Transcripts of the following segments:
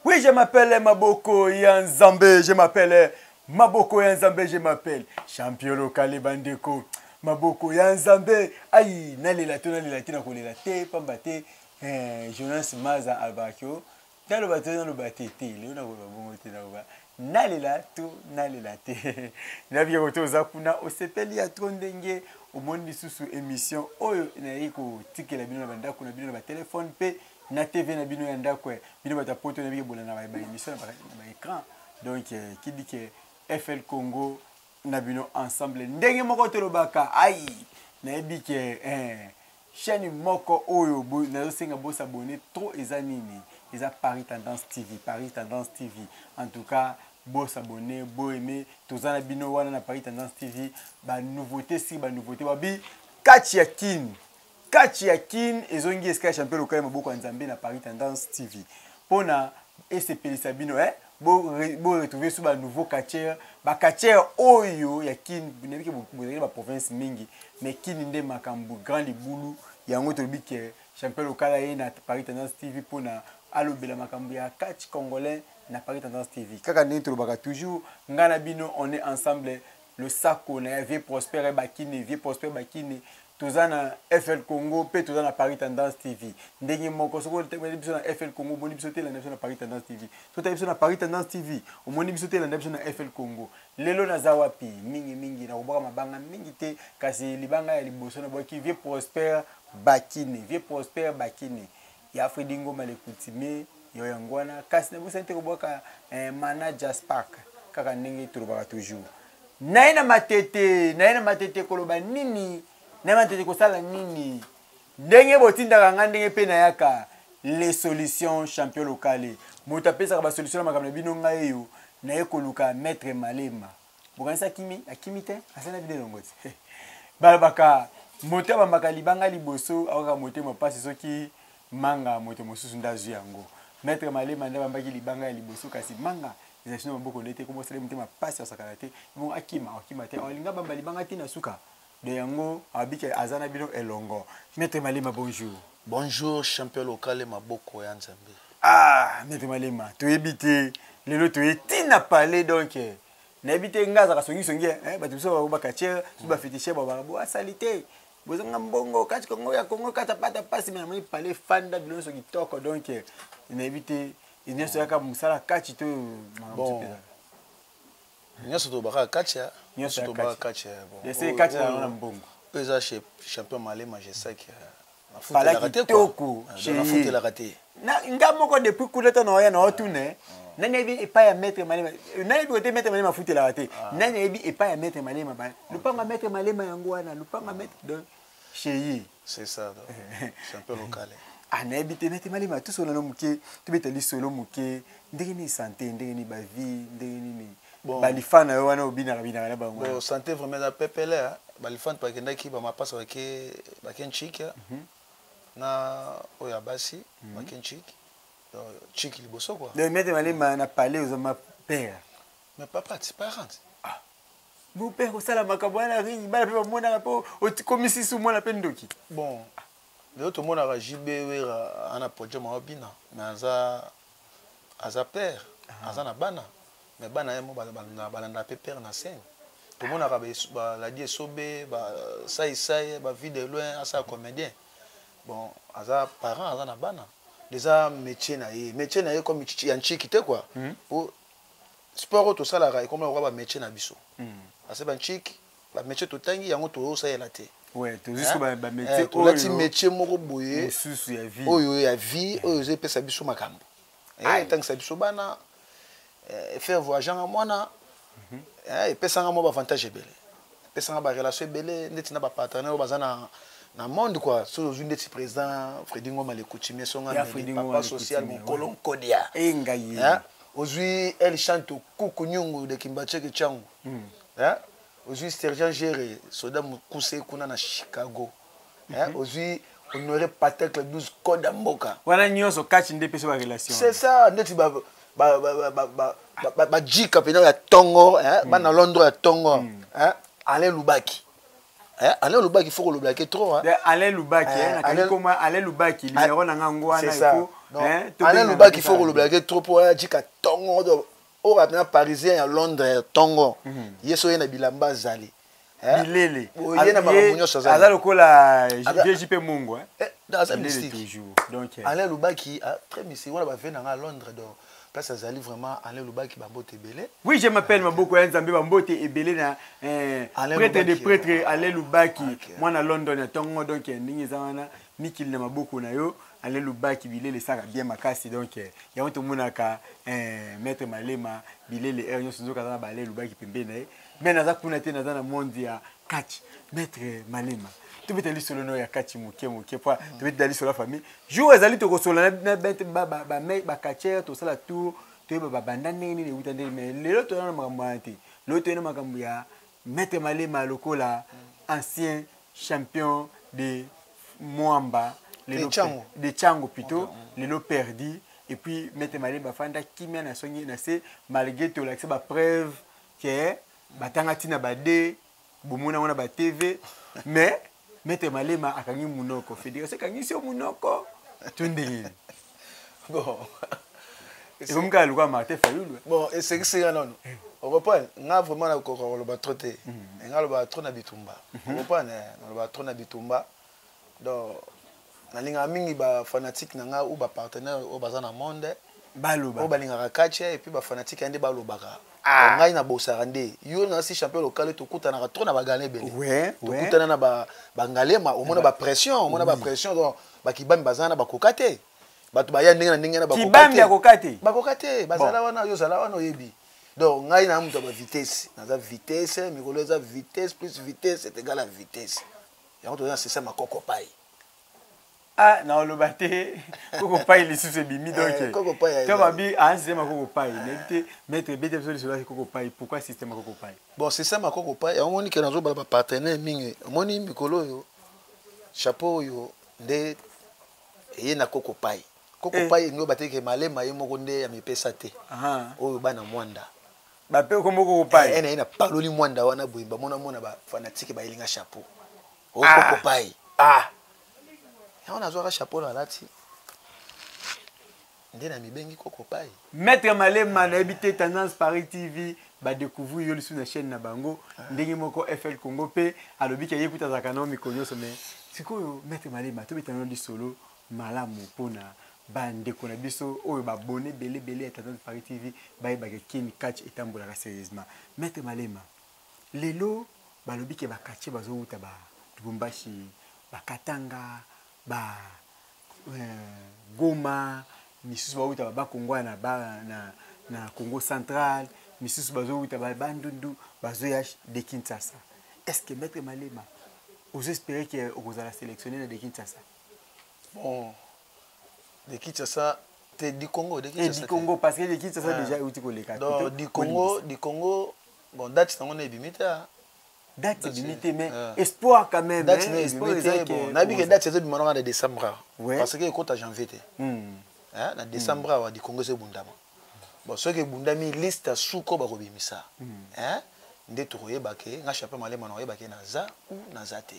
Oui, je m'appelle Maboko Yanzambe, je m'appelle Maboko Yanzambe, je m'appelle champion local bandeko. Maboko Yanzambe, aïe, nalela na kolela te, pambate, Jonas Maza Albakio, dans le bateau, dans le bateau, Léona Bongote Naoba, nalela to, nalela te. Navia Roto Zakuna, au sepeli à Trondenge, au monde de sous émission, Oyo, Naiko, Tike la bino banda, kuna bino ba téléphone, pe, na TV na bino yanda kwe, bino bata poto na bino bona na ba émission na écran. Donc, qui dit que FL Congo, na bino ensemble ndenge moko tolobaka ai na yebi ke chaîne moko oyo na senga bo s'abonner trop eza nini eza Paris Tendance TV en tout cas bo s'abonner bo aimer tozana bino wana na Paris Tendance TV ba nouveauté babi Kachi Yakin ezongi eska champion local maboko nzambe na Paris Tendance TV pona esepelisa bino Bo retrouver sur ba nouveau catcher oyo ya kin binebike ba province mingi mais kin nde makambu grand libulu yango to bike champion local na Paris Tendance TV pona alobela makambu ya catch congolais na Paris Tendance TV kaka nde to baka toujours ngana bino on est ensemble le sako na vie prospère bakine tozana FL Congo pe tozana Paris Tendance TV ndenge moko soko te biso na FL Congo boni biso te la na Paris Tendance TV to ta biso na Paris Tendance TV o moni biso te la biso na FL Congo lelo na zawapi mingi na koboka mabanga mingi te kasi libanga ya liboso na boki vie prospère bakine ya Fredingo malekutime yo yangwana kasi na biso te koboka manager Spark kaka ndenge to baka toujours naina matete koloba nini Nema tete kosala nini ndenge botinda nga ndenge pe na yaka les solutions champion locales moto apesa ba solution na makambo bino nga eyo na ekoluka maître Malema bokanisa akimi te asana bide longote balabaka moto abambaka libanga liboso awaka moto mopasi soki manga moto mosusu ndazu yango maître Malema nda bambaki libanga ya liboso kasi manga ezashino maboko ndete komo sele mutema pasi asakala te bon akima te olinga bamba libanga tina suka de yango abike azana bino elongo Maître Malema bonjour. Bonjour champion local Maboko Yanzambe. Maître Malema to ebite lelo to etina parler donc na ebite ngaza ka songi bato so ba kacher so ba féticher ba bo salité bozanga mbongo kati Congo ya Congo kata pata pasi mais moi parler fanda bino so kitoko donc na ebite inyeso yaka musala kati to bon nyoso to baka kacha nyoso to baka kacha bon c'est kacha na mbongo pesa chez champion Malema je sais que la raté toko la foot la raté na ngamoko depuis kuleta na oya na otune nani ebi epa ya maître Malema nani ebi ote maître Malema foot la raté nani ebi epa ya maître Malema ba lupanga maître Malema yango wana lupanga maître de chez c'est ça champion local na ebi te maître Malema tout solo no muke to betali solo muke ndenge ni santé ndenge ni ba vie ndenge ni bon balifana yo wana obina na bango bon santé vraiment la pepele balifana pa kenda ki ba mapasa ba kenchiki na oya basi ba kenchiki chiki liboso quoi le maître Malema na parler aux ma père mais papa tu parent mon père au sala makabwana ringi bala pe mona po komisi su mona pe ndoki bon le to mona ka jibewera ana projet ma obina mais aza père aza na bana mais bana yemo balanda pe père na scène tout le monde a la dit sobe ba sai ba vie de loin asa comédien bon aza parent aza na bana déjà métier na ye comme yanchiki te quoi pour sport to sala ra comme on va métier na biso asa ba nchiki ba métier to tangi yango to sa yela te ouais to juste ba métier to lati métier moko boye susu ya vie oyo ze pesa biso makambo tant que ça biso bana faire voyager en mona et pesanga mo ba avantage ebele pesanga ba relation ebele ndeti na ba partenaire bazana na monde quoi so zo ndeti président Fredingo malekutime songa papa social mon colon kodia engayi ozui el chante kuku nyungu de kimbacheke changu ozui sergent géré soda mukuse kuna na Chicago ozui honoré Patek 12 koda mboka wana nyoso catch nde peso ba relation c'est ça ndeti ba jika pena ya tongo bana Londres ya tongo Alain Lubaki Alain Lubaki faut le bloquer trop Alain Lubaki na kali koma Alain Lubaki numéro na ngwana il faut Alain Lubaki faut que trop pour dire tongo au rapidement parisien à Londres tongo yeso yena bilamba zali bilele yena mamunyo sazali azalo kola JP Mungu dans sa mystique toujours donc Alain Lubaki très mystique on va venir à Londres donc place azali vraiment Alain Lubaki bambote belé oui je m'appelle Maboko ya Nzambe bambote ebelé na prêtre de prêtre Alain Lubaki moi na London ya tongo donc ndingi zamana mikili na maboko na yo Alain Lubaki bilele saka bien makasi donc ya on to monaka maître Malema bilele erno suzoka za ba Alain Lubaki pembeni mais naza kuna te naza na monde ya catch maître Malema tu veux te li solo no ya catch moke po tu veux te li solo famille jour ezali to ko solo na ba mec ba catcher to sala tour to ba banda nini ne utande mais lelo to na makambo ante lelo to na makambo ya maître Malema lokola ancien champion de Mwamba de Tchango plutôt lelo perdu et puis maître Malema fanda kimia na songi na se malgré to l'accès ba preuve que batanga tina ba de bomona wana ba TV mais maître Malema akangi munoko fédération kangi sio munoko tundeli bon et comme ka luka Martin Fayulu bon et c'est que c'est non on reprend nga vraiment na ko lo ba troté nga lo ba trop na bitumba on reprend na lo ba trop na bitumba donc na linga mingi ba fanatique na nga ou ba partenaire ou baza na monde baloba o balinga kache et puis ba fanatique ande balobaka ngai na bosara nde yo na si champion local to kutana ka trop na bagane bele ouais to kutana na ba ngalema o mona ba pression o mona ba pression donc ba kibami bazana ba kokate bato ba ya ndenge na ndenge na ba kokate kibami ya kokate ba kokate bazala wana yo zala wana oyebi donc ngai na muto ba vitesse na za vitesse mikolo za vitesse plus vitesse est égal à vitesse ya to c'est ça ma koko pai ah na olobate koko pai lisusu bimi donc koko pai to babi un système koko pai n'était mettre bete sur le koko pai pourquoi système koko pai bon système koko pai on moni que nazo ba partenaire mingi moni mikolo yo chapeau yo nde e na koko pai ngo bateke Malema ye moko nde ya mipesa te oyo bana mwanda ba pe ko moko koko pai ena paloli mwanda wana boyimba mona ba fanatique ba ilinga chapeau o koko pai on a joué chapeau là lati ndena mibengi koko pai maître Malema na habité Tendance Paris TV ba découvrir yo sur la chaîne na bango ndenge moko FL Congo pe alobi ke yekuta za kanao mikonyo somé sikoyo maître Malema to bitano di solo malamu pona ba ndeko na biso oyo ba bonné belé à Tendance Paris TV ba ke kin catch etambola sérieusement maître Malema lelo ba lobi ke ba catch bazo uta ba Lubumbashi ba Katanga ba Goma misusu ba uta ba Congo na Congo central misusu bazo uta ba Bandundu bazo ya de Kinshasa est-ce que maître Malema vous espérez que vous allez sélectionner de Kinshasa bon de Kinshasa te du Congo de Kinshasa du Congo parce que de Kinshasa déjà uti ko le donc du Congo bon date ça on est bimita date limité mais espoir quand même date limité bon na bi que date c'est du mois de décembre parce que compte à janvier té hein na décembre wa du Congo c'est bundama bon ce que bundami liste suko ba ko bimisa hein nde to yeba ke nga chapeau Malema na yeba ke na za ou na zate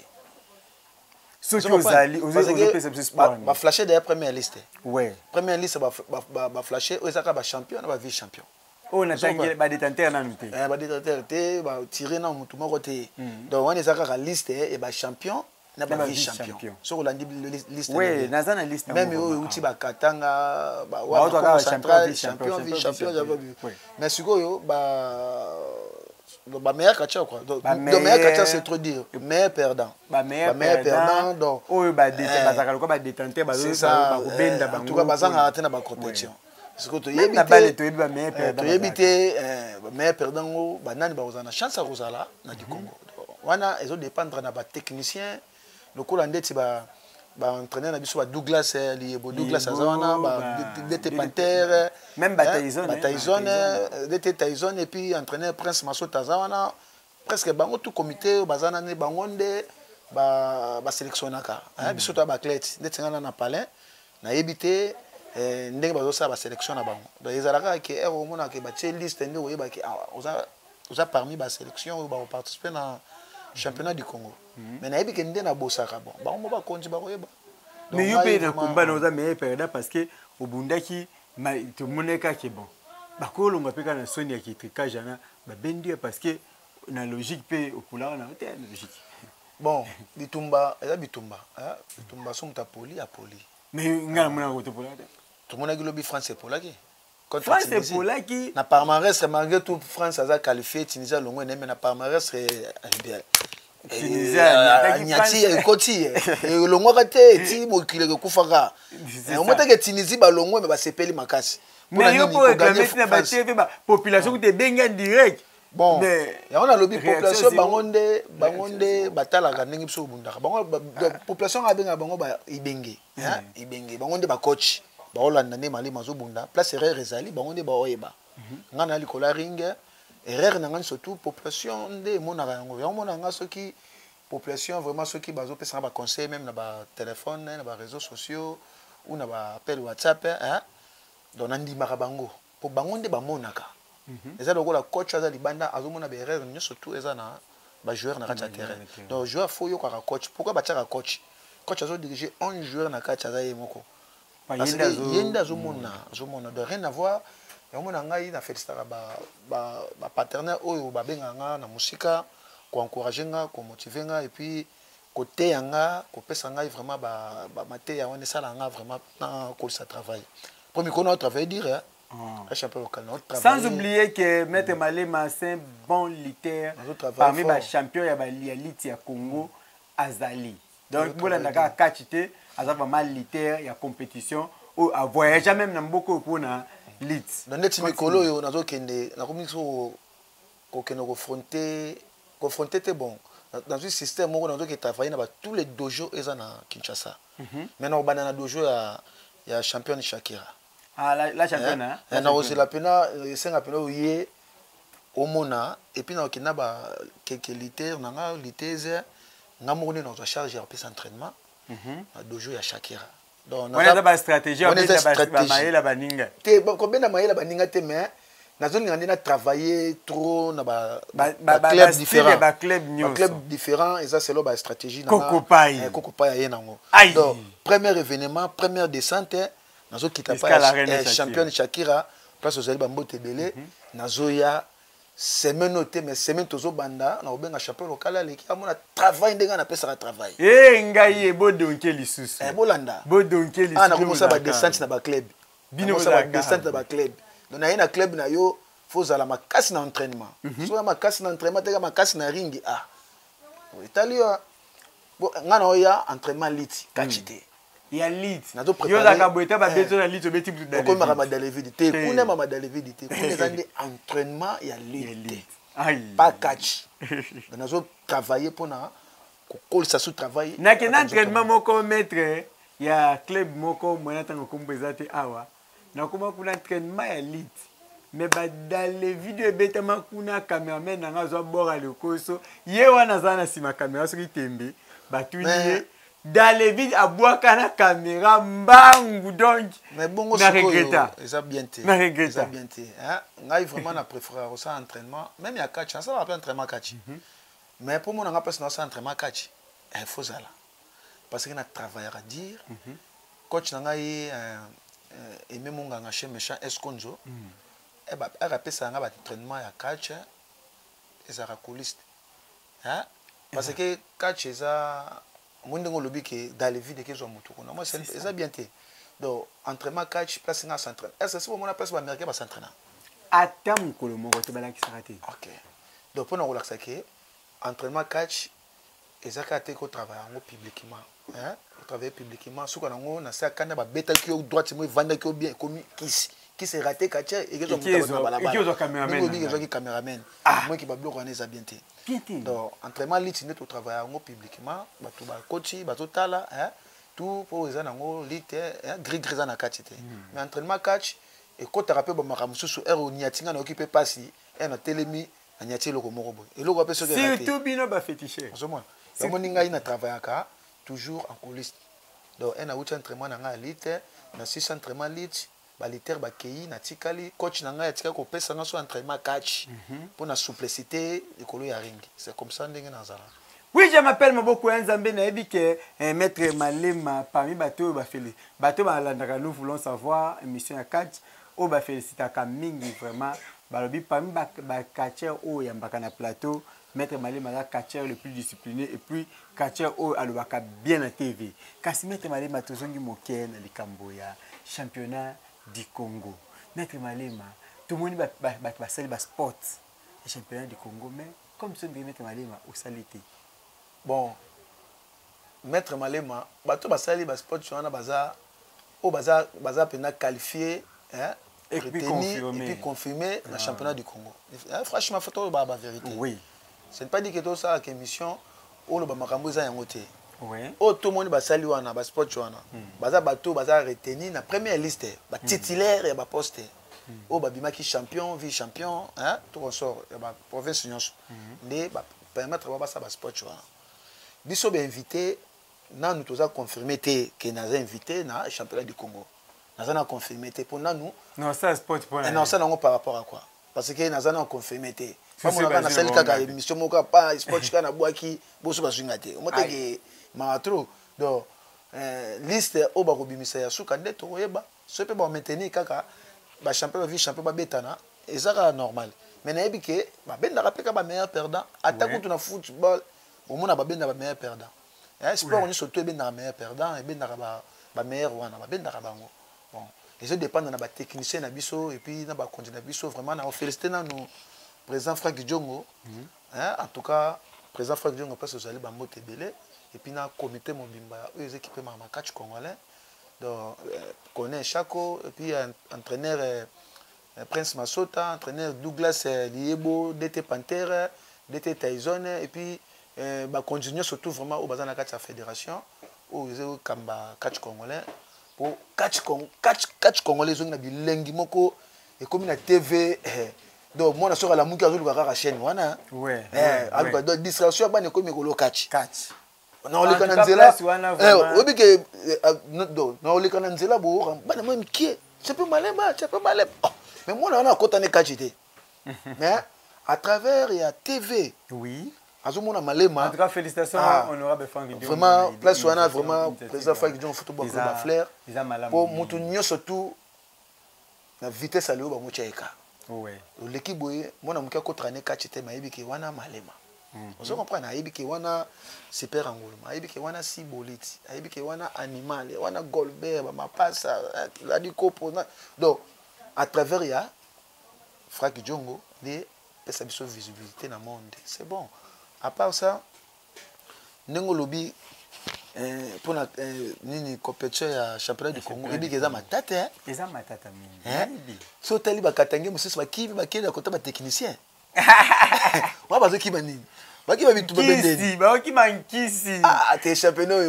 ce que vous allez ba flasher de première liste ouais première liste ba flasher o ezaka ba champion na ba vice champion on a tangi ba détenteur na nuté ba détenteur té ba tirer na mutu moko té donc on ezaka ka liste et ba champion na ba vice champion so ko landi liste ouais na za na liste même o uti ba Katanga ba wa central champion vice champion mais sikoyo ba meilleur catcheur quoi donc meilleur catcheur c'est trop dire meilleur perdant ba meilleur perdant donc oyo ba détenteur ba détenteur ba ko benda ba en tout cas bazanga raté na ba compétition parce que to yebi na balle to yebi ba meilleur perdant to yebi te ba meilleur perdant ba nani ba ozana chance à Rosala na du Congo wana ezo dépendre na ba technicien le ko landeti ba entraîneur na biso ba Douglas Liebo Douglas azana ba DT Panther même Tyson DT Tyson et puis entraîneur Prince Masso Tazawana presque bango tout comité bazana ne bango nde ba sélectionnaka biso to ba athlète ndetengana na palais na yebité ndenge bazo sa ba sélection na bango donc ezalaka ke ero mona ke ba liste nde oyeba ke oza parmi ba sélection ba participer na championnat du Congo mais na yebi ke nde na bosaka bon bango ba konti ba koyeba mais yo pe na combat na oza meilleur perdant parce que obundaki tomoneka ke bon bakolonga mpe kaka na soni ya kitrikage wana babendi parce que na logique mpe opulaka na te na logique bon bitumba eza bitumba bitumba so moto apoli apoli mais ngai namonaka kotopolaka te tomonaki lobi France epolaki France epolaki na palmarès malgré tout France aza qualifié Tunisie alongo ene mais na palmarès nyati ekoti elongwaka te eti mokili ekufaka omotake Tunisie balongwe me basepeli makasi mais yo po réclamer na batv population kuti ebengi en direct bon yango nalobi population bango nde batalaka ndenge biso obundaka bango population abenga bango ibenge ibenge bango nde bacoach baolanda nde malema azobunda place erreur ezali bango nde baoyeba nga na likolo ya ringe erreur na ngani surtout population nde emonaka yango yango mona nga soki population vraiment soki bazopesanga baconseil même na batelefone na baréseaux sociaux ou na baappel whatsapp donc nandimaka bango mpo bango nde bamonaka eza lokola coach aza libanda azomona baerreur nyonso tout eza na bajoueur na kati ya terrain donc joueur fo yokaka coach pourquoi batiaka coach coach azodirige 11 joueur na kati aza ye moko parce que ye nde azomona donc rien à voir yamona ngai na félicitaka bapartenaire oyo babengaka nga na mosika koencourage nga komotive nga et puis koteya nga kopesa ngai vraiment mateya wana esala nga vraiment na kolisa travail po mikolo otravaille dire champion local sans oublier que Maître Malema c'est un bon lutteur parmi les champions ya liti ya Congo azali donc bolandaka kachite aza vraiment lutteur ya compétition ou a voyager même na mboko pona lit donc neti mikolo yo nazokende nakomi so kokende confronter te bon dans un système où on a travaillé dans tous les dojos et na Kinshasa maintenant on a na dojo ya champion Shakira. Ah, la championne, hein? Et na aussi la pena, c'est la pena où y est au mona et puis na okina ba quelques litres, na litres, na moni na charge à plus entraînement. Na dojo ya Shakira. Donc on a ba stratégie, on a ba maïla baninga. Te combien na maïla baninga te mais na zone ngandi na travailler trop na ba club différent. Ba club différent et ça c'est là ba stratégie na Kokopai ya nango. Donc premier événement, première descente nazo kita pa championne Shakira place aux Zali Bambo Tebele nazo ya semaine noté mais semaine tozo banda na obenga champion local à l'équipe amona travail ndenga na pesa travail ngai bodonke lisusu bolanda bodonke lisusu na commencer ba descente na ba club bino ba descente na ba club donc na club na yo faut za la makasi na entraînement so ya makasi na entraînement te makasi na ring italien bon ngana oya entraînement lit kachite il y a lit yo za ka boeta ba beto na lit obeti plus dans comme mama David te kuna mama David te kuna zande entraînement il y a lit pas catch donc nazo travailler pour na ko ça sous travail na ke na entraînement moko maître ya club moko mwana tango komboza te awa na kuma kuna entraînement ya lit mais ba dans les vidéos betama kuna cameraman nga zo bora le koso ye wana zana sima caméra soki tembe ba tunie dans les vidéos à boire kana caméra mbangu donc mais bongo na regretta ça bien té na regretta bien té hein ngai vraiment na préférer ça entraînement même il y a catch ça va pas entraînement catch mais pour moi on a pas ça entraînement catch il faut ça là parce que na travailler à dire coach na ngai aimé mon ganga chez méchant esconzo et bah rappelle ça nga ba entraînement ya catch et ça racoliste hein parce que catch ça mondingo lobi que dans les vides que zo mutuko na moi c'est ça bien té donc entraînement catch place nga s'entraîne est-ce que c'est mon place ba américain ba s'entraîner atam ko le moko to bala ki sarate OK donc pour nous relaxer que entraînement catch et ça ka te ko travailler ngo publiquement hein travailler publiquement sous kana ngo na sa kana ba beta ki au droite moi vanda ki bien commis qui s'est raté catch et que zo mutuko ba la ba qui zo cameraman qui cameraman moi qui ba bloquer on est bien té donc entraînement lit net au travail ngo publiquement ba to ba coach ba to tala hein tout pour les ngo lit gris gris na katite mais entraînement catch et ko thérapeute ba makamususu ero niatinga na occuper passi et na telemi na niati loko moko boy et loko apeso que surtout bino ba féticher so moi ya moninga ina travailler ka toujours en coulisses donc un outil entraînement na lit na 6 entraînement lit ba liter ba kei na tikali coach na nga ya tika ko pesa nga so entraînement catch pour na souplicité ekolo ya ring c'est comme ça ndenge na zala Oui, je m'appelle Maboko Nzambe Naebi que maître Malema parmi bateau bafeli. Bateau balandaka nous voulons savoir émission à 4 au ba félicita mingi vraiment balobi parmi ba catcher au yambaka na plateau maître Malema la catcher le plus discipliné et puis catcher au alobaka bien à TV. Kasi maître Malema tozongi moken na likambo ya championnat du Congo. Maître Malema tout le monde ba sali ba sport le championnat du Congo mais comme ce maître Malema au salité. Bon, maître Malema, bato basali ba sport wana baza o baza pena qualifié hein et puis confirmé le championnat du Congo. Franchement faut ba vérité. Oui. Ce n'est pas dit que tout ça que émission o lo ba makambo za yango te. Oui. O tout le monde basali wana ba sport wana. Baza bato baza retenu na première liste, ba titulaire et ba poste. O ba bimaki champion, vice champion, hein, tout ressort ba province nyonso. Ndé ba permettre ba ça ba sport wana. Biso be invité na nous tous a confirmé que nous avons invité na championnat du Congo. Nous avons confirmé pour nous. Non, ça sport pour non, ça non par rapport à quoi? Parce que nous avons confirmé pas mon na celle ka émission moka pas sport kana boaki boso basungate. O mote ke maatro donc liste o ba kobimisa ya suka ndeto oyeba so pe ba maintenir kaka ba champion vice champion ba betana et ça normal. Mais na yebi ke ba benda rapeka ba meilleur perdant attaque contre na football. Au moins, on a bien meilleur perdant. Et sport, on est surtout bien meilleur perdant et bien meilleur wana, bien bon. Les autres dépendent de la technicien et puis na ba continuer vraiment on félicite nous président Franck Djongo. En tout cas, président Franck Djongo passe aux allées ba mote belé et puis na comité mobimba eux équipés ma catch congolais. Donc connaît Chako et puis entraîneur Prince Masota, entraîneur Douglas Liebo, DT Panther, DT Tyson et puis bah continuer surtout vraiment au bazar na la fédération au kamba catch congolais pour catch congolais zone na bilengi moko et comme na TV donc moi na sora la muki azulu kaka chaîne wana ouais alors donc distraction ba ne komi ko lo catch non le kananzela obi ke non le kananzela bo ba na même qui c'est pas Malema mais moi on a kota ne catch té mais à travers et à TV oui. Azumona Malema. En tout cas, félicitations, honorable Franck Dion. Vraiment, place Wana, vraiment, président Franck Dion, football club à Flair. Pour Moutounio surtout, la vitesse à l'eau, bah Mouchaïka. Oui. L'équipe, moi, on a un traîné kachete, ma yébiki Wana Malema. Vous comprenez, ma yébiki Wana super angolo, ma yébiki Wana siboliti, ma yébiki Wana animal, Wana Golbert, ma passe, la dikopo. Donc, à travers ya, Franck Diongo, les sa visibilité dans le monde. C'est bon. À part ça, nous lobby pour la compétition à championnat du Congo. Il y a ma tête. Il y a ma tête. Si tu as katangé, monsieur, c'est qui va qui côté technicien. Moi, parce qui va ni. Bah qui va vite tout bébé. Bah qui manquisi. Ah, t'es championnat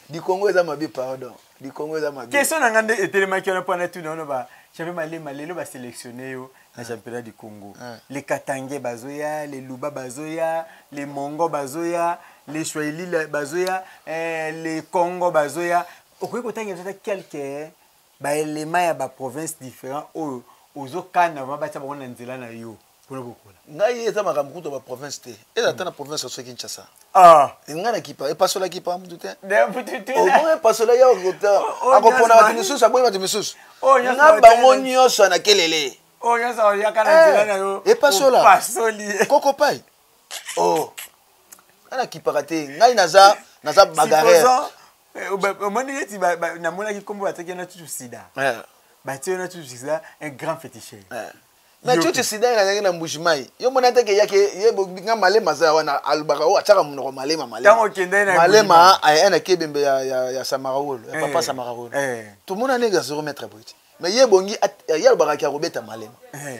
du Congo, ça m'a bien pardon. Du Congo, ça m'a bien. Question n'a ngande et tellement qui on a pas tout non ba. Champion Malema lelo ba sélectionné yo na championnat du Congo. Les Katangé bazoya, les Luba bazoya, les Mongo bazoya, les Swahili bazoya, les Congo bazoya. Okoki kotanga quelques ba éléments ya ba province différents aux kana va ba tsa bona nzela na yo. Kuna bokola. Ngai eza makambo to ba province te. Eza tana province so Kinshasa. Ah, ngana kipa e pasola kipa mutute. De mutute. O mo pasola ya okota. Akopona ba timisus aboyi ba timisus. Na bango nyonso na kelele. Oh nyonso ya kana nzela na yo. E pasola. Pasoli. Koko pai. Oh. Ana kipa kate ngai naza bagarre. Au moment yeti na mona ki kombo bataki na tutu sida. Ba tio na tutu sida un grand féticheur. Na tutu sida na mbushimai. Yo mona take yake yebo nga Malema za wana albaka o ataka munoko Malema. Tango kende na Malema ayana kebembe ya Samarawolo, papa Samarawolo. Tout le monde a négocié se remettre brut. Mais yebongi ya albaka ki robeta Malema.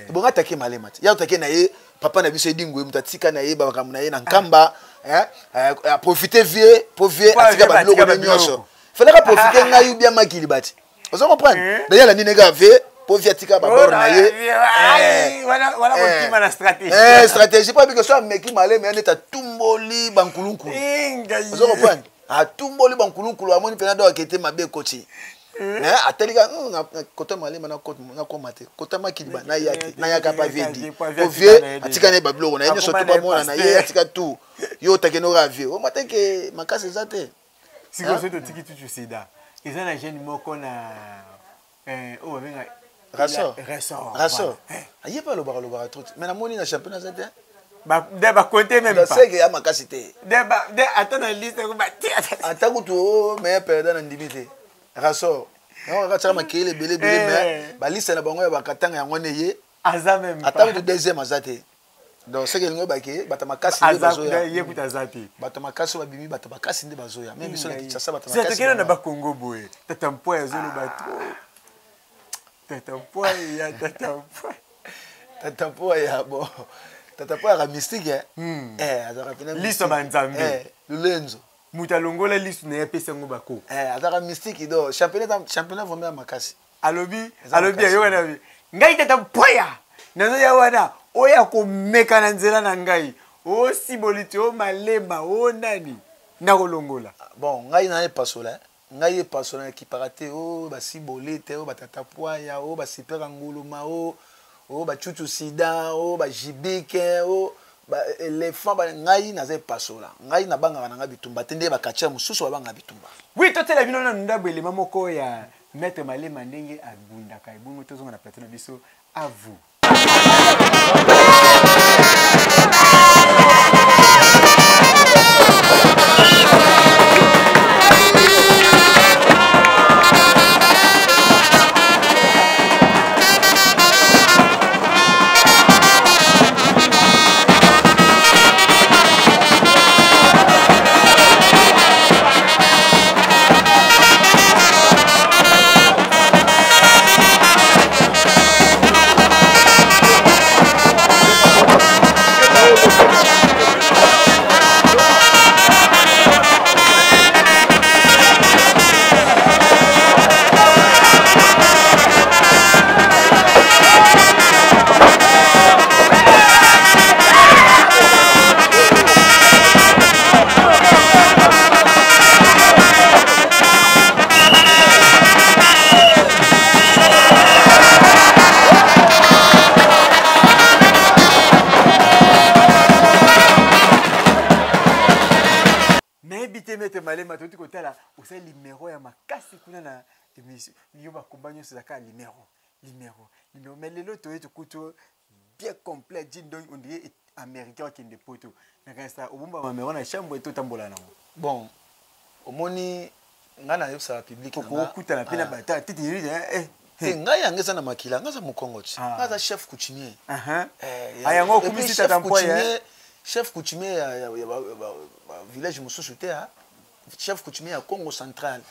Bonga take Malema. Ya take na ye papa na biso edingo mutatika na ye ba kamuna ye na nkamba a profiter vieux atika ba biloko na nyonso. Fallait profiter nga yu bien makili bati. Vous comprenez? D'ailleurs la ninega ve pour viatika ba bord na ye. Voilà ko na stratégie. Stratégie pas que soit meki Malema ene ta tumboli bankulunkulu. Vous comprenez? A tumboli bankulunkulu amoni pena do akete mabe coach. Atelika kota Malema na komate. Kota makili ba na yaki pa vedi. Pour vieux atika ne ba biloko na ye surtout pas mona na ye atika tout. yo takeno ravie o mateke makasi ezate si ko soto tiki tutu sida eza na jeune moko na o venga ressort aye pas le trop mais na moni na championnat zate ba compter même pas c'est que ya makasi te de attends na liste ko ba atako to mais perdant na ndimité ressort non ka tsama kele belé mais ba liste na bango ya bakatanga yango ne ye aza même pas atako to deuxième azate donc c'est que ngo baki batamakasi nde bazoya yekuta azati batamakasi babimi batamakasi nde bazoya même biso na Kinshasa batamakasi c'est que na ba Congo boye tata mpo ya zolo bato tata mpo ya bon tata mpo ya mystique azaka pena liso banzambe lulenzo muta longola liso na yapesa ngo bako azaka mystique do championnat vraiment makasi alobi ayo na bi ngai tata mpo ya nazo ya wana oya komeka na nzela na ngai o siboliti o malema o nani na kolongola bon ngai na epasola ngai epasola ekiparate o basibolite o batata poya o basipera nguluma o bachuchu sida o bajibike o éléphant ngai naza epasola ngai na bangaka na ngai bitumba te nde bakatia mosusu babanga bitumba oui totela bino na ndabo elema moko ya maître malema ndenge abundaka ebongo tozonga na plateau na biso à vous. malema toti kotala osa numéro ya makasi kuna na émission yo ba compagnon c'est ça numéro mais lelo to eto kuto bien complet dit donc on dirait américain qui ne poto na kasa obumba ma numéro na chambre eto tambola na bon omoni ngana yebsa public ko kuta na pena bata titi te ngai angeza na makila ngaza mukongo tsi ngaza chef coutumier ayango kumisi tata mpoya chef coutumier ya village mususu te chef coutumier ya Congo central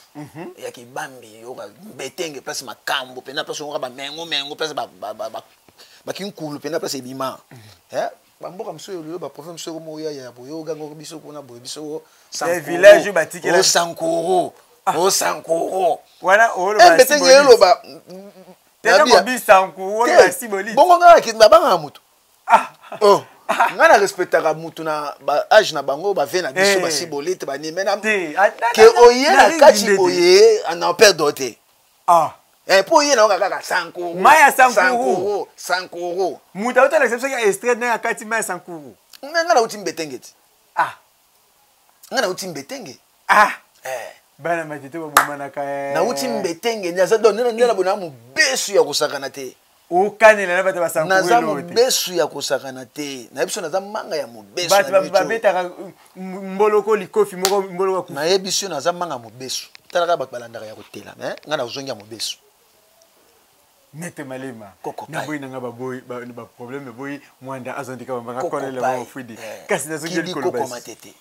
ya kibambi yoka betenge place makambo pena place yoka ba mengo place ba kinkulu pena place ibima bamboka mso yo ba province mso mo ya boyoga ngo biso kuna boyo biso sa village batikela Sankoro Sankoro wana olo ba betenge yo ba tena ko bi Sankoro ba siboli bongo ngala ki banga mutu ngana respectaka mutu na ba age na bango ba vena biso ba sibolite ba ni mena ke oye na kati oye ana perdre te po oye na kaka Sankoro maya Sankoro mutu auta l'exception ya extrait na kati maya Sankoro ngana uti mbetenge ti ngana uti mbetenge bana matete ba bomana ka na uti mbetenge nyaza do nela bona mu besu ya kusakana te okanela na bata basankuwe naza mobesu ya kosakana te na biso naza manga ya mobesu bata babetaka mboloko likofi moko mboloko na yebiso naza manga mobesu talaka balandaka ya kotela mais ngana uzongi ya mobesu Mete malema na boy nanga ba boy ba problème boy mwanda azondika banga konela ba ofidi kasi nazo ngeli kolo matete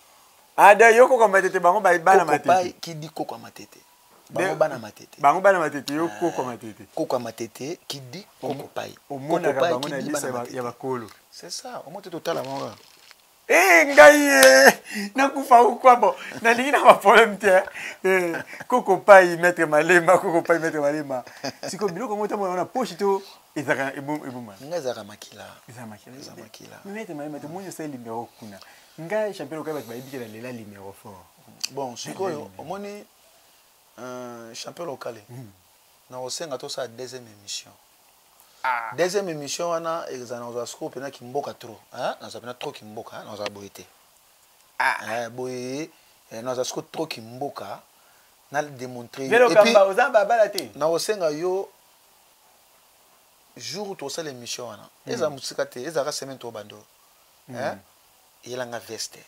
ada yoko kwa matete bango ba bana matete kidi koko matete bango bana matete yo koko matete koko matete kidi koko pai omona ka bango na lisa ya bakolo c'est ça au moins total avant ngai nakufa ukwabo na lingi na ba problème te koko pai maître malema koko pai maître malema siko biloko ngota mona poche to ezaka ebuma ngazaka makila maître malema to monyo sai numéro kuna ngai champion ka ba ibikela lela numéro fort bon siko omoni champion local na osenga to sa deuxième émission deuxième émission wana exana za scope na kimboka trop na za pena trop kimboka na za boité boye naza siko trop kimboka na démontrer et puis na osenga yo jour to sala émission wana eza musika te eza ka semaine to bando yelanga veste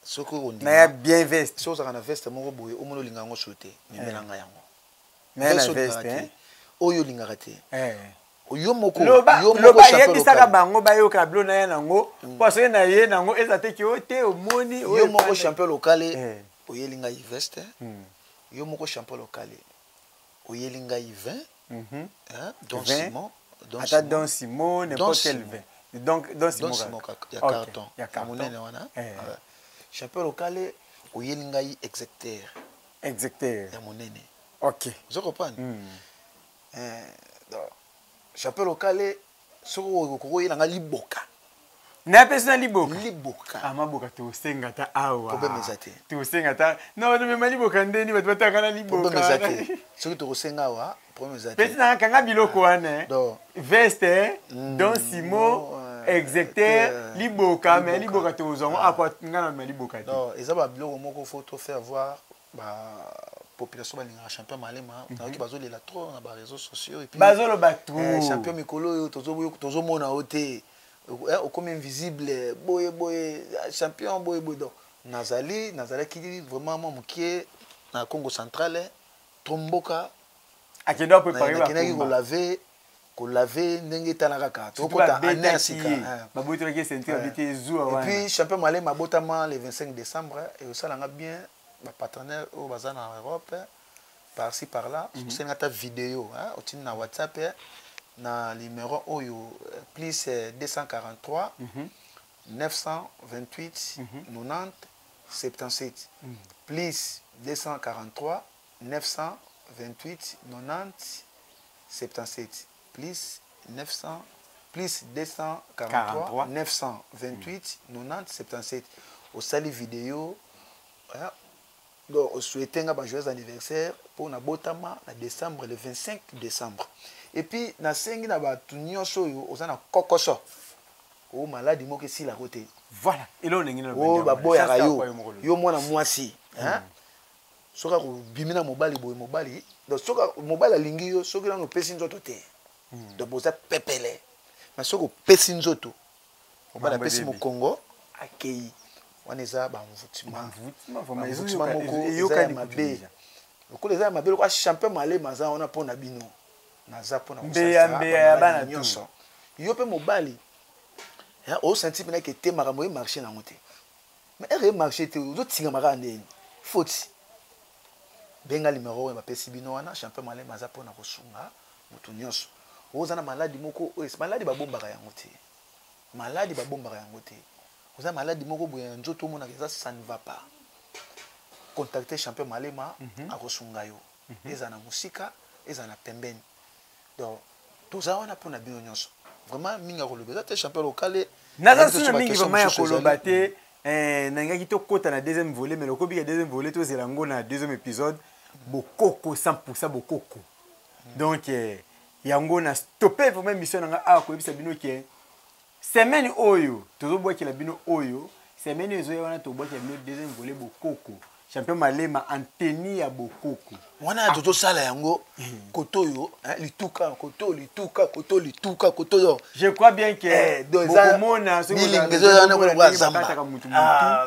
soko ondima na bien veste so za na veste moko boye o mono linga ngo sote mimelanga yango mais la veste oyo linga te yo moko yebisaka bango bayoka blo na ye nango po soki na ye nango eza te ki o te omoni yo moko champion local oyelinga i veste yo moko champion local oyelinga i vin Don Simon Don Simon n'importe quel vin donc Don Simon ya carton ya monene wana champion local oyelinga i exacteur ya monene OK vous comprenez champion local soko koyelanga liboka na personne liboka maboka to senga ta awa problème ezate to senga ta non mais mali boka ndeni bato bataka na liboka problème ezate soki to senga wa problème ezate petit na kanga biloko wana veste Don Simon exacteur liboka mais liboka to zongo apa ngana mais liboka te non ezaba biloko moko faut faire voir population balinga champion malema taoki bazolela trop na ba réseaux sociaux et puis bazolo batu champion mikolo tozo mona ote comme invisible boye champion boye donc nazali ki vraiment moi mukie na Congo central tromboka akendo préparer ba ko laver ndenge talaka ka to kota anesika baboto ki ceinture habité zuwa wana et puis champion malema botama le 25 décembre et au salanga bien ba partenaire au bazar en Europe par-ci par-là c'est une vidéo au tin na WhatsApp na numéro oyo plus 243 928 90 77 plus 243 928 90 77 plus 243 928 90 77 au sali vidéo donc souhaiter un joyeux anniversaire pour na botama na décembre le 25 décembre et puis na sengi na batu nyonso yo ozana kokoso o maladi moko si la côté voilà et là on est ngina o baboya yo mwana mwasi soka ko bimina mobali boy mobali donc soka mobali alingi yo soki na no pesi nzoto te donc boza pepele mais soko pesi nzoto mobali pesi mo Congo akei waneza ba mvutima moko yoka mabe okoleza mabe ko champion malema za ona pona bino naza pona mbeya bana nyonso yo pe mobali ya o senti pena ke te makambo e marché na ngote mais e marché te zo tinga maka ndeni faute benga numéro e bapesi bino wana champion malema za pona kosunga mutu nyonso oza na maladi moko maladi babombaka yango te maladi babombaka yango te oza maladi moko boya nzoto mona ke ça ne va pas contacter champion malema akosunga yo eza na musika eza na pembeni donc toza wana pona bino nyonso vraiment minga koloba eza te champion local naza suna mingi vraiment ya koloba te nangaki tokota na deuxième volet mais lokobi ya deuxième volet tozela ngo na deuxième épisode bokoko 100% bokoko donc yango na stopper vraiment mission nanga a koyebisa bino ke semaine oyo tozobwakela bino oyo semaine ezoya wana tobwakela bino deuxième volet bokoko champion malema anteni ya bokoko wana toto sala yango kotoyo lituka koto yo je crois bien que bokomona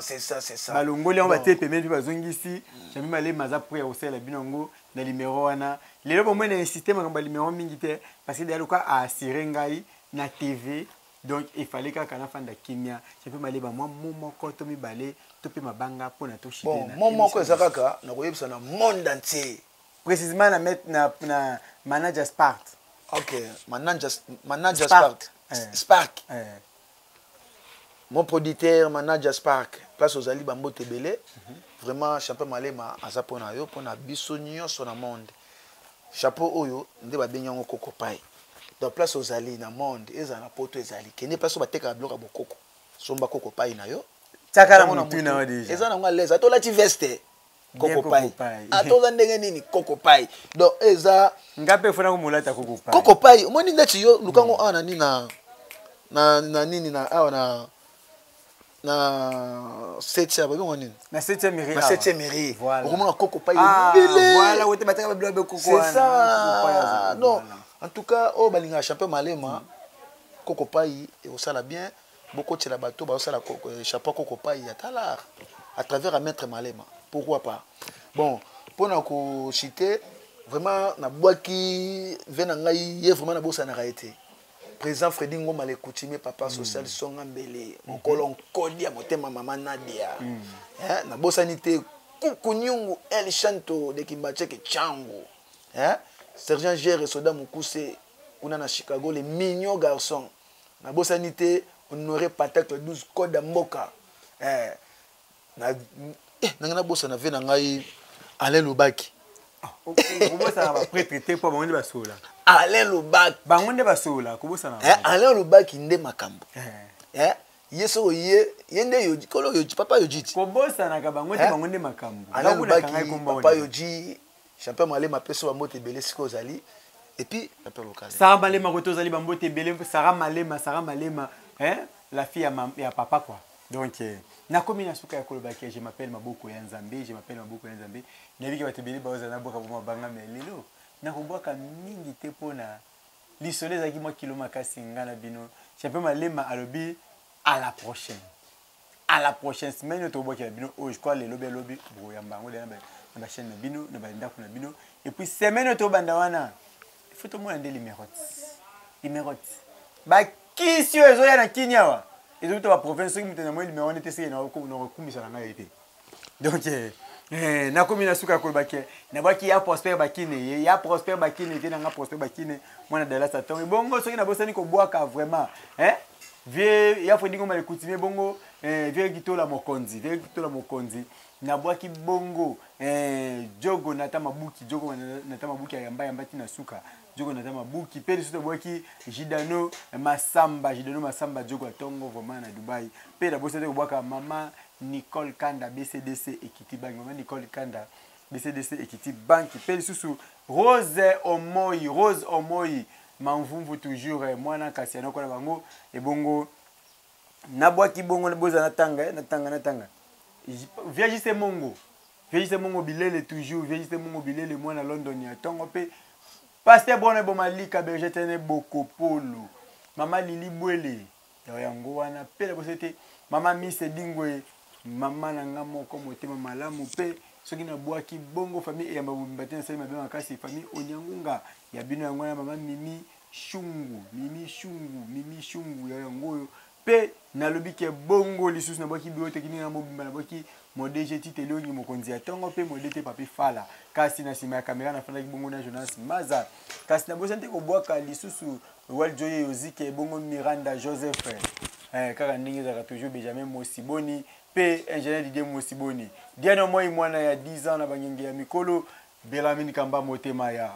c'est ça balongoli yango batie pemeli bazongisi champion malema za pour ya kosala bino yango na numéro wana lelo bomoi na insiste makambo ya numéro mingi te parce que deyaluka aasire ngai na TV donc il fallait kaka na fanda kimia champion malema moi moko to mibale to pe mabanga pona to shite na bon moko ezakaka na koyebisa na monde entier précisément na manager Spark OK manager Spark mon producteur manager Spark place aux ali bambo tebele vraiment champion malema aza pona yo pona biso nyonso na monde chapeau oyo nde ba benyango koko pai dans place aux ali na monde eza na poto ezali kende place ba teka bloka bokoko somba koko pai na yo takala mutu na deja eza na ngwa leza to lati veste koko pai atoza ndenge nini koko pai donc eza ngape fona ko mulata koko pai koko pai moni ndeti yo lukango ana nini na nini na awa na 7e babongo nini na 7e mairie na 7e mairie voilà okomona koko pa voilà wote bataka babilo be koko c'est ça non en tout cas oh balinga champion malema koko pai et osala bien beaucoup de bateau ba osala chapeau koko pai atala à travers un maître malema pourquoi pas bon pour na ko citer vraiment na boaki vena ngai ye vraiment na bossa na été président Freddy Ngoma le coutumier papa social songa mbele mokolo nkodi ya motema mama Nadia na bossa nité kukunyungu El Chanto de Kimbacheke Chango sergent Géré Soda Mukuse kuna na Chicago les mignons garçons na bossa nité honoré patate 12 code mboka na ngana bossa na vena ngai Alain Lubaki kubosa ba prêtre te po bango basola Alain Lubaki bango nde basola kubosa na Alain Lubaki nde makambo yeso yende yoji kolo yoji papa yoji kubosa na ka bango te bango nde makambo Alain Lubaki papa yoji champion malema peso bamote belé siko zali et puis champion local Sarah Malema koto zali bambote belé Sarah Malema la fille ya papa quoi donc na komi na suka ya kolobaki je m'appelle Maboko ya Nzambe nabiki batebeli baoza na boka boma banga melelo na kobwaka mingi te pona lisole zaki mwa kilo makasi ngana bino champion malema alobi à la prochaine semaine to boka bino je crois le lobi bro ya mbango na ba chaîne na bino na ba ndako na bino et puis semaine to banda wana il faut to mona ndeli numérote ba kisio ezoya na kinyawa et tout va province qui mutena moi numéro on était c'est na kumisa na ngai te donc na komina suka kolbake na baki ya Prosper Bakine te na nga Prosper Bakine mwana de la Satan bongo soki na bosani ko boaka vraiment vie ya Freddy Ngoma le coutumier bongo vie kitola mokonzi na bwaki bongo jogo nata mabuki ya yamba tina suka jogo nata mabuki pe lisuto bwaki Jidano Masamba jogo atongo vraiment na Dubai pe na bosani ko bwaka mama Nicole Kanda BCDC Equity Bank maman Nicole Kanda BCDC Equity Bank pe lisusu Rose Omoyi manvumvu toujours mwana kasiano ko na bango e bongo na bwaki bongo na boza na tanga Viagiste Mongo bilele toujours Viagiste Mongo bilele mwana London ya tongo pe pasteur bona bomalika bergetene bokopolo mama Lili Bwele yango wana pe la bosete mama Miss Dingwe mama nanga moko motema malamu pe soki na bwaki bongo famille ya mabumbatena sali mabe makasi famille onyangunga ya bino yango na mama Mimi Shungu ya yango pe na lobike bongo lisusu na bwaki biote kini na mobimba na bwaki modèle titelongi mokonzi ya tongo pe modèle papi fala kasi na sima ya kamera na fala bongo na Jonas Maza kasi na bosante ko bwaka lisusu Waljoye Ozike bongo Miranda Joseph kaka ndingi za toujours Benjamin Mosiboni pe ingénieur Didier Mosiboni diano moi mwana ya 10 ans na bangenge ya mikolo Belamine Kamba motema ya